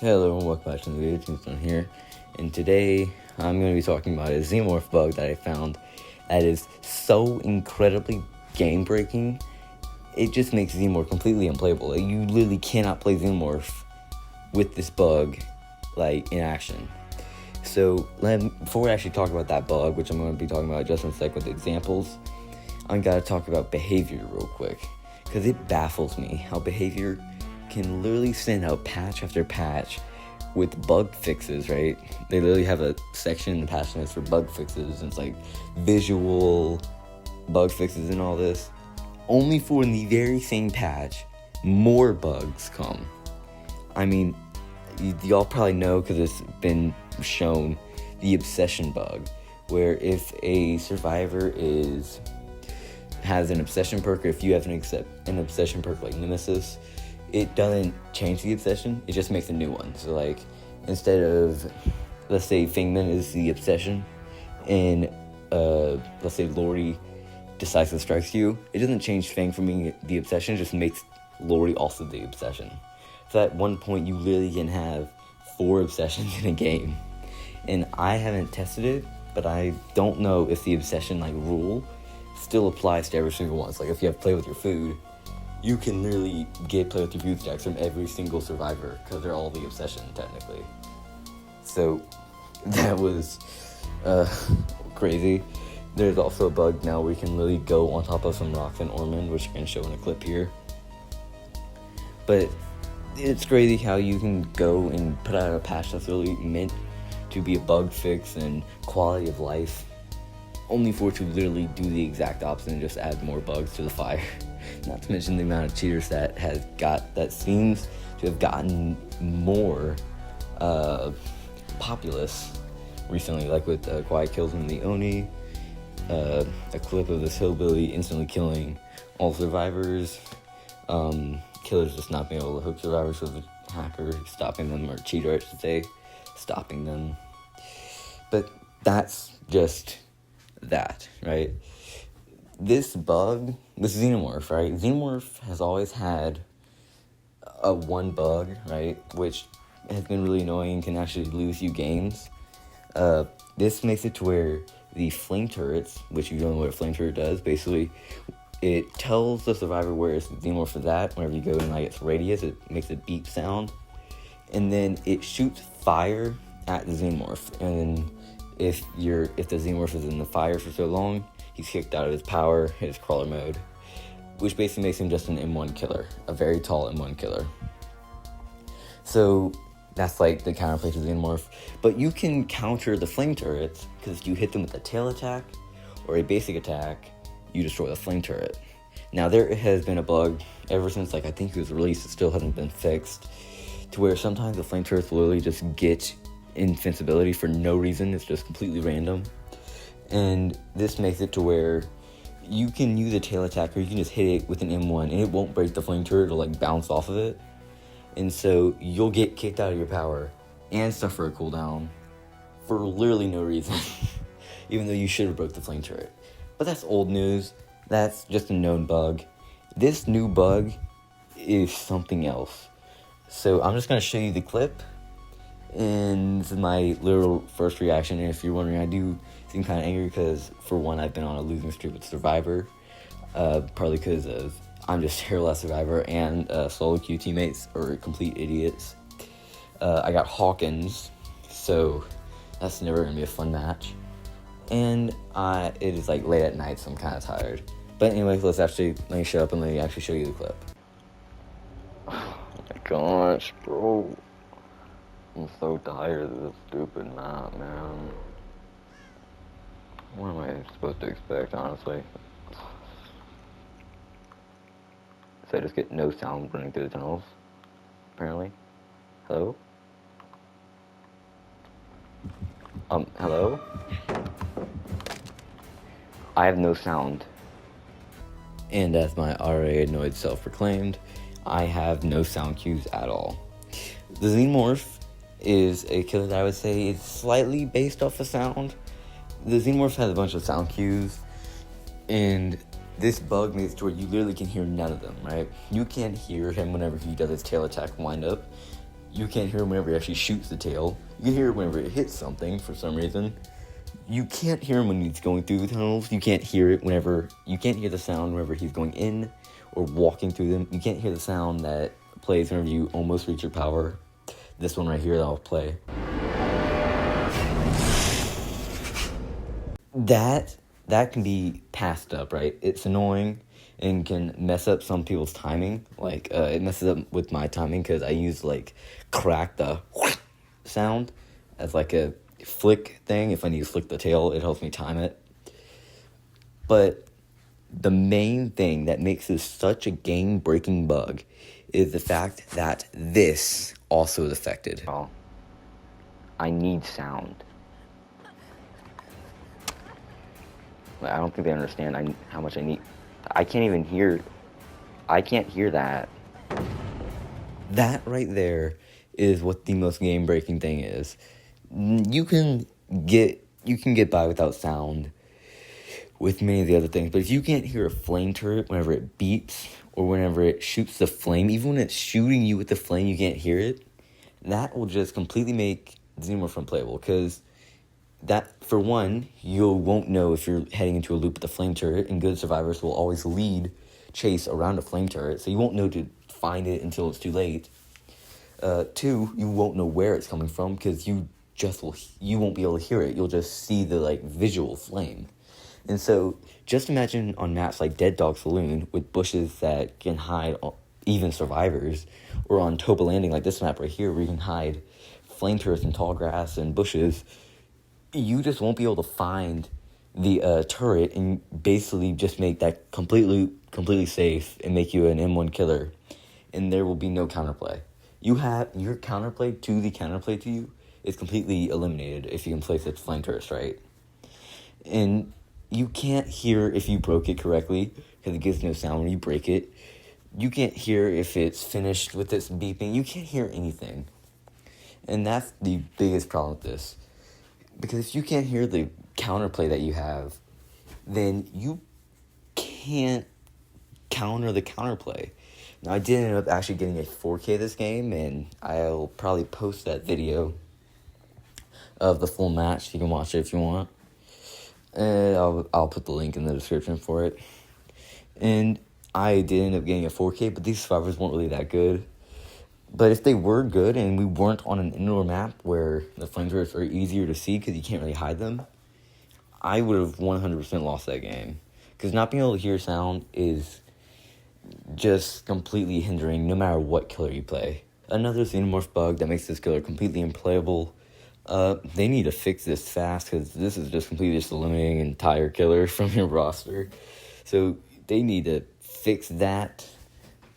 Hello and welcome back to the video. Tombstone here, and today I'm going to be talking about a Xenomorph bug that I found that is so incredibly game-breaking. It just makes Xenomorph completely unplayable. Like, you literally cannot play Xenomorph with this bug, like, in action. So, before we actually talk about that bug, which I'm going to be talking about just in a sec with examples, I'm going to talk about behavior real quick, because it baffles me how behavior can literally send out patch after patch with bug fixes, right? They literally have a section in the patch notes for bug fixes, and it's like visual bug fixes and all this. Only for in the very same patch, more bugs come. I mean, y'all probably know, because it's been shown, the obsession bug, where if a survivor has an obsession perk, or if you have an obsession perk like Nemesis, it doesn't change the obsession, it just makes a new one. So like, instead of, let's say Fingman is the obsession, and let's say Lori decisive strikes you, it doesn't change Fang from being the obsession, it just makes Lori also the obsession. So at one point you literally can have 4 obsessions in a game. And I haven't tested it, but I don't know if the obsession rule still applies to every single one. So like, if you have play with your food, you can literally get play with your food stacks from every single survivor, because they're all the obsession, technically. So, that was crazy. There's also a bug now where you can literally go on top of some rocks in Ormond, which I can show in a clip here. But it's crazy how you can go and put out a patch that's really meant to be a bug fix and quality of life, only for it to literally do the exact opposite and just add more bugs to the fire. Not to mention the amount of cheaters that seems to have gotten more populous recently, like with Quiet Kills in the Oni, a clip of this hillbilly instantly killing all survivors, killers just not being able to hook survivors, so the hacker stopping them, or cheater I should say, stopping them. But that's just that, right? This bug, this Xenomorph, right? Xenomorph has always had one bug, right? Which has been really annoying and can actually lose you games. This makes it to where the flame turrets, which you don't know what a flame turret does, basically, it tells the survivor where its Xenomorph is at. Whenever you go in its radius, it makes a beep sound. And then it shoots fire at the Xenomorph. And then if the Xenomorph is in the fire for so long, he's kicked out of his power, his crawler mode, which basically makes him just an M1 killer, a very tall M1 killer. So that's like the counterplay to the Xenomorph. But you can counter the flame turrets, because if you hit them with a tail attack or a basic attack, you destroy the flame turret. Now there has been a bug ever since I think it was released, it still hasn't been fixed, to where sometimes the flame turrets will literally just get invincibility for no reason. It's just completely random. And this makes it to where you can use a tail attack, or you can just hit it with an M1 and it won't break the flame turret, it'll bounce off of it. And so you'll get kicked out of your power and suffer a cooldown for literally no reason, even though you should have broke the flame turret. But that's old news, that's just a known bug. This new bug is something else. So I'm just going to show you the clip, and this is my literal first reaction. And if you're wondering, I do seem kind of angry because, for one, I've been on a losing streak with Survivor, partly because of I'm just terrible at Survivor, and solo queue teammates are complete idiots. I got Hawkins, so that's never going to be a fun match. And it is late at night, so I'm kind of tired. But anyways, let me shut up and let me actually show you the clip. Oh my gosh, bro. I'm so tired of this stupid map, man. What am I supposed to expect, honestly? So I just get no sound running through the tunnels, apparently. Hello? Hello? I have no sound. And as my already annoyed self-proclaimed, I have no sound cues at all. The Xenomorph is a killer that I would say is slightly based off of sound. The Xenomorph has a bunch of sound cues, and this bug makes it to where you literally can hear none of them, right? You can't hear him whenever he does his tail attack wind up, You can't hear him whenever he actually shoots the tail. You can hear it whenever it hits something for some reason. You can't hear him when he's going through the tunnels. You can't hear it you can't hear the sound whenever he's going in or walking through them. You can't hear the sound that plays whenever you almost reach your power. This one right here that I'll play. That can be passed up, right? It's annoying and can mess up some people's timing. Like, it messes up with my timing because I use, like, crack the sound as, like, a flick thing. If I need to flick the tail, it helps me time it. But the main thing that makes this such a game-breaking bug is the fact that this also is affected. I need sound. I don't think they understand how much I need. I can't even hear. I can't hear that. That right there is what the most game-breaking thing is. You can get by without sound with many of the other things, but if you can't hear a flame turret whenever it beeps or whenever it shoots the flame, even when it's shooting you with the flame, you can't hear it. That will just completely make Xenomorph unplayable, because that, for one, you won't know if you're heading into a loop with the flame turret, and good survivors will always chase around a flame turret, so you won't know to find it until it's too late. Two, you won't know where it's coming from, because you won't be able to hear it. You'll just see the, like, visual flame. And so, just imagine on maps like Dead Dog Saloon, with bushes that can hide even survivors, or on Toba Landing, like this map right here, where you can hide flame turrets in tall grass and bushes. You just won't be able to find the turret and basically just make that completely safe and make you an M1 killer. And there will be no counterplay. You have your counterplay to you is completely eliminated if you can place its flame turrets right. And you can't hear if you broke it correctly, because it gives no sound when you break it. You can't hear if it's finished with its beeping. You can't hear anything. And that's the biggest problem with this. Because if you can't hear the counterplay that you have, then you can't counter the counterplay. Now, I did end up actually getting a 4K this game, and I'll probably post that video of the full match. You can watch it if you want. And I'll put the link in the description for it. And I did end up getting a 4K, but these survivors weren't really that good. But if they were good and we weren't on an indoor map where the flame turrets are easier to see because you can't really hide them, I would have 100% lost that game. Because not being able to hear sound is just completely hindering no matter what killer you play. Another Xenomorph bug that makes this killer completely unplayable. They need to fix this fast, because this is just completely eliminating an entire killer from your roster. So they need to fix that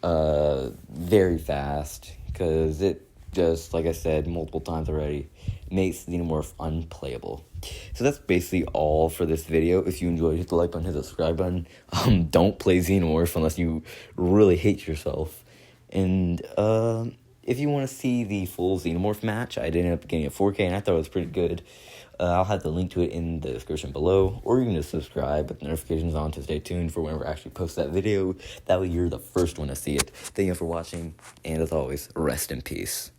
very fast, because it just, like I said multiple times already, makes Xenomorph unplayable. So that's basically all for this video. If you enjoyed, hit the like button, hit the subscribe button. Don't play Xenomorph unless you really hate yourself. And if you want to see the full Xenomorph match, I did end up getting a 4K, and I thought it was pretty good. I'll have the link to it in the description below, or you can just subscribe with notifications on to stay tuned for whenever I actually post that video. That way you're the first one to see it. Thank you for watching, and as always, rest in peace.